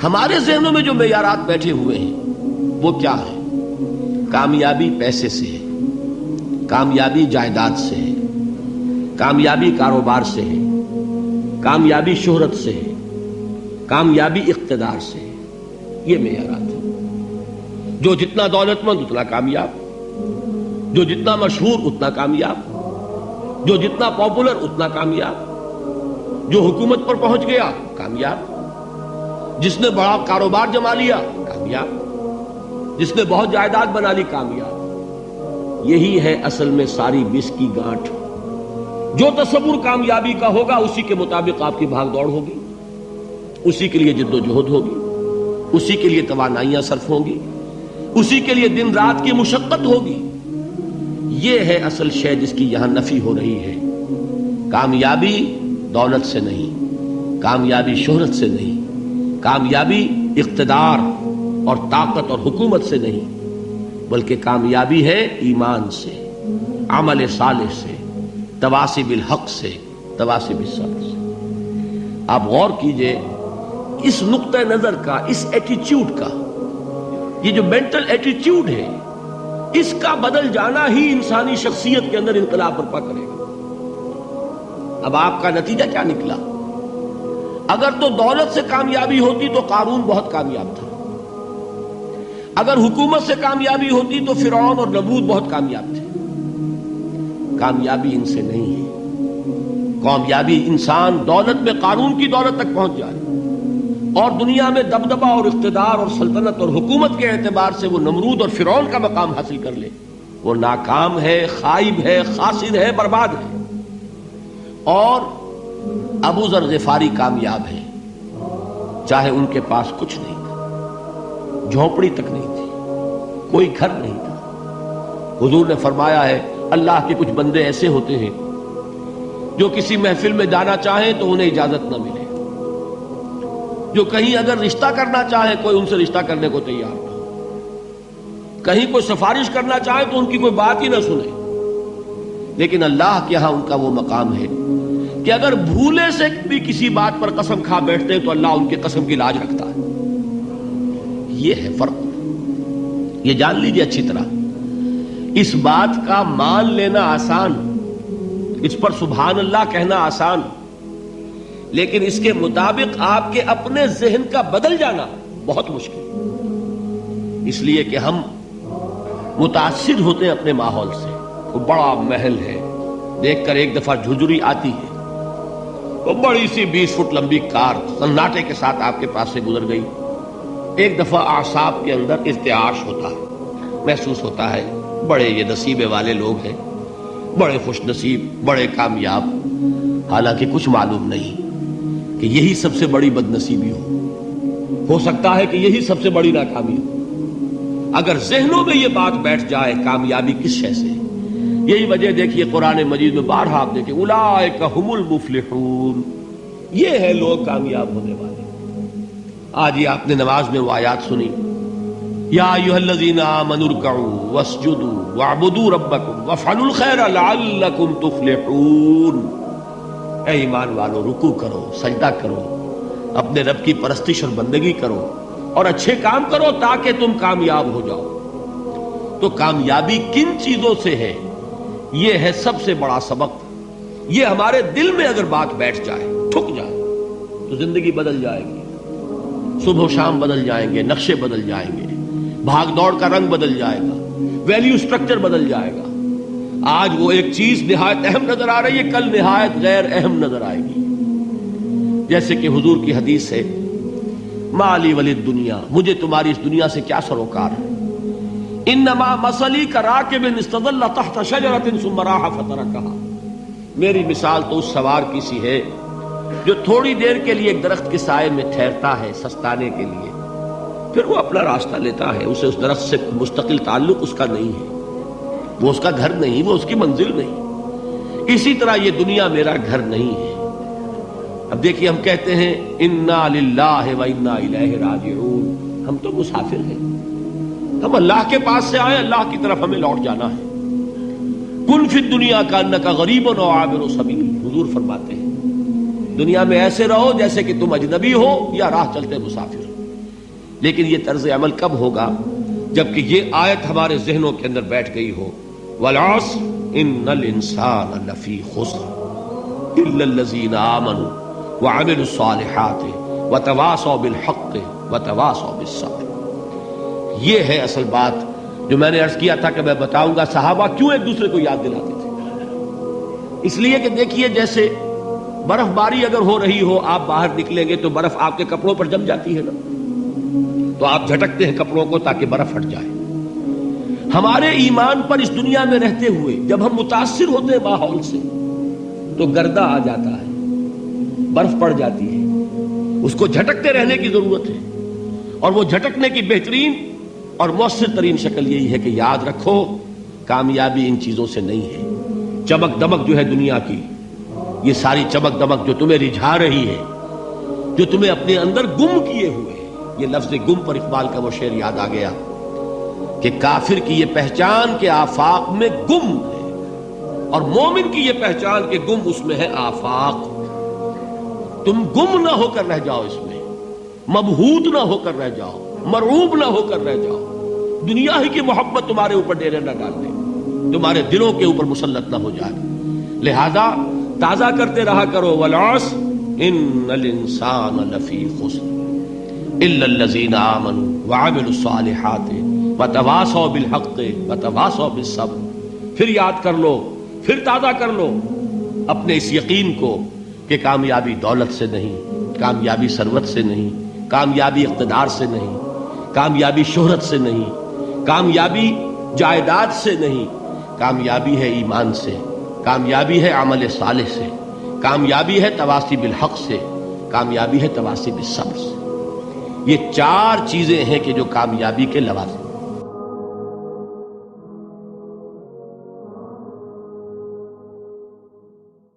ہمارے ذہنوں میں جو معیارات بیٹھے ہوئے ہیں وہ کیا ہے؟ کامیابی پیسے سے ہے، کامیابی جائیداد سے ہے، کامیابی کاروبار سے ہے، کامیابی شہرت سے ہے، کامیابی اقتدار سے ہے. یہ معیارات ہیں. جو جتنا دولت مند اتنا کامیاب، جو جتنا مشہور اتنا کامیاب، جو جتنا پاپولر اتنا کامیاب، جو حکومت پر پہنچ گیا کامیاب، جس نے بڑا کاروبار جما لیا کامیاب، جس نے بہت جائیداد بنا لی کامیاب. یہی ہے اصل میں ساری بس کی گانٹھ. جو تصور کامیابی کا ہوگا اسی کے مطابق آپ کی بھاگ دوڑ ہوگی، اسی کے لیے جد و جہد ہوگی، اسی کے لیے توانائیاں صرف ہوں گی، اسی کے لیے دن رات کی مشقت ہوگی. یہ ہے اصل شے جس کی یہاں نفی ہو رہی ہے. کامیابی دولت سے نہیں، کامیابی شہرت سے نہیں، کامیابی اقتدار اور طاقت اور حکومت سے نہیں، بلکہ کامیابی ہے ایمان سے، عمل صالح سے، تواصی بالحق سے، تواصی بالصبر سے. آپ غور کیجئے اس نقطہ نظر کا، اس ایٹیچیوڈ کا، یہ جو مینٹل ایٹیچیوڈ ہے اس کا بدل جانا ہی انسانی شخصیت کے اندر انقلاب برپا کرے گا. اب آپ کا نتیجہ کیا نکلا؟ اگر تو دولت سے کامیابی ہوتی تو قارون بہت کامیاب تھا، اگر حکومت سے کامیابی ہوتی تو فرعون اور نمرود بہت کامیاب تھے. کامیابی ان سے نہیں ہے. کامیابی انسان دولت میں قارون کی دولت تک پہنچ جائے اور دنیا میں دبدبہ اور اقتدار اور سلطنت اور حکومت کے اعتبار سے وہ نمرود اور فرعون کا مقام حاصل کر لے، وہ ناکام ہے، خائب ہے، خاسر ہے، برباد ہے. اور ابو ذر غفاری کامیاب ہے، چاہے ان کے پاس کچھ نہیں تھا، جھونپڑی تک نہیں تھی، کوئی گھر نہیں تھا. حضور نے فرمایا ہے اللہ کے کچھ بندے ایسے ہوتے ہیں جو کسی محفل میں جانا چاہیں تو انہیں اجازت نہ ملے، جو کہیں اگر رشتہ کرنا چاہے کوئی ان سے رشتہ کرنے کو تیار نہ، کہیں کوئی سفارش کرنا چاہے تو ان کی کوئی بات ہی نہ سنے. لیکن اللہ کے ہاں ان کا وہ مقام ہے کہ اگر بھولے سے بھی کسی بات پر قسم کھا بیٹھتے تو اللہ ان کے قسم کی لاج رکھتا ہے. یہ ہے فرق. یہ جان لیجیے اچھی طرح. اس بات کا مان لینا آسان، اس پر سبحان اللہ کہنا آسان، لیکن اس کے مطابق آپ کے اپنے ذہن کا بدل جانا بہت مشکل. اس لیے کہ ہم متاثر ہوتے ہیں اپنے ماحول سے. وہ بڑا محل ہے، دیکھ کر ایک دفعہ جھجری آتی ہے، وہ بڑی سی 20 فٹ لمبی کار سناٹے کے ساتھ آپ کے پاس سے گزر گئی. ایک دفعہ اعصاب کے اندر ارتعاش ہوتا ہے، محسوس ہوتا ہے بڑے یہ نصیبے والے لوگ ہیں، بڑے خوش نصیب، بڑے کامیاب. حالانکہ کچھ معلوم نہیں کہ یہی سب سے بڑی بد نصیبی ہو سکتا ہے کہ یہی سب سے بڑی ناکامی ہو. اگر ذہنوں میں یہ بات بیٹھ جائے کامیابی کس شے سے. یہی وجہ دیکھیے قرآن مجید میں بارہا آپ دیکھیں اولئک ھم المفلحون، یہ ہے لوگ کامیاب ہونے والے. آج یہ آپ نے نماز میں وہ آیات سنی، یا ایھا الذین آمنوا ارکعوا واسجدوا واعبدوا ربکم وافعلوا الخیر لعلکم تفلحون. اے ایمان والو، رکوع کرو، سجدہ کرو، اپنے رب کی پرستش اور بندگی کرو اور اچھے کام کرو تاکہ تم کامیاب ہو جاؤ. تو کامیابی کن چیزوں سے ہے؟ یہ ہے سب سے بڑا سبق. یہ ہمارے دل میں اگر بات بیٹھ جائے، ٹھک جائے، تو زندگی بدل جائے گی. صبح و شام بدل جائیں گے، نقشے بدل جائیں گے، بھاگ دوڑ کا رنگ بدل جائے گا، ویلیو سٹرکچر بدل جائے گا. آج وہ ایک چیز نہایت اہم نظر آ رہی ہے، کل نہایت غیر اہم نظر آئے گی. جیسے کہ حضور کی حدیث ہے مالی ولی دنیا، مجھے تمہاری اس دنیا سے کیا سروکار ہے. انما مثلی کراکب استظل تحت شجرۃ ثم راح فترکها، میری مثال تو اس سوار کی سی ہے جو تھوڑی دیر کے لیے ایک درخت کے سائے میں ٹھہرتا ہے سستانے کے لیے، پھر وہ اپنا راستہ لیتا ہے. اسے اس درخت سے مستقل تعلق اس کا نہیں ہے، وہ اس کا گھر نہیں، وہ اس کی منزل نہیں. اسی طرح یہ دنیا میرا گھر نہیں ہے. اب دیکھیے ہم کہتے ہیں انا للہ و انا الیہ راجعون، ہم تو مسافر ہیں، ہم اللہ کے پاس سے آئے، اللہ کی طرف ہمیں لوٹ جانا ہے. کن فی الدنیا کانک غریب و عابر سبیل، حضور فرماتے ہیں دنیا میں ایسے رہو جیسے کہ تم اجنبی ہو یا راہ چلتے مسافر. لیکن یہ طرز عمل کب ہوگا؟ جبکہ یہ آیت ہمارے ذہنوں کے اندر بیٹھ گئی ہو. والعصر ان الانسان لفی خسر الا الذین آمنوا وعملوا الصالحات وتواصوا بالحق وتواصوا بالصبر. یہ ہے اصل بات جو میں نے عرض کیا تھا کہ میں بتاؤں گا صحابہ کیوں ایک دوسرے کو یاد دلاتے تھے. اس لیے کہ دیکھیے جیسے برف باری اگر ہو رہی ہو، آپ باہر نکلیں گے تو برف آپ کے کپڑوں پر جم جاتی ہے نا، تو آپ جھٹکتے ہیں کپڑوں کو تاکہ برف ہٹ جائے. ہمارے ایمان پر اس دنیا میں رہتے ہوئے جب ہم متاثر ہوتے ہیں ماحول سے تو گردہ آ جاتا ہے، برف پڑ جاتی ہے، اس کو جھٹکتے رہنے کی ضرورت ہے. اور وہ جھٹکنے کی بہترین اور مؤثر ترین شکل یہی ہے کہ یاد رکھو کامیابی ان چیزوں سے نہیں ہے. چمک دمک جو ہے دنیا کی، یہ ساری چمک دمک جو تمہیں رجھا رہی ہے، جو تمہیں اپنے اندر گم کیے ہوئے. یہ لفظ گم پر اقبال کا وہ شعر یاد آ گیا کہ کافر کی یہ پہچان کے آفاق میں گم ہے، اور مومن کی یہ پہچان کے گم اس میں ہے آفاق. تم گم نہ ہو کر رہ جاؤ، اس میں مبہوت نہ ہو کر رہ جاؤ، مرعوب نہ ہو کر رہ جاؤ. دنیا ہی کی محبت تمہارے اوپر ڈیرے نہ ڈال دے، تمہارے دلوں کے اوپر مسلط نہ ہو جائے. لہذا تازہ کرتے رہا کرو والعصر ان الانسان لفی خسر الا الذین آمنوا وعملوا الصالحات وتواصوا بالحق وتواصوا بالصبر. پھر یاد کر لو، پھر تازہ کر لو اپنے اس یقین کو کہ کامیابی دولت سے نہیں، کامیابی ثروت سے نہیں، کامیابی اقتدار سے نہیں، کامیابی شہرت سے نہیں، کامیابی جائیداد سے نہیں. کامیابی ہے ایمان سے، کامیابی ہے عمل صالح سے، کامیابی ہے تواصی بالحق سے، کامیابی ہے تواصی بالصبر سے. یہ چار چیزیں ہیں کہ جو کامیابی کے لوازم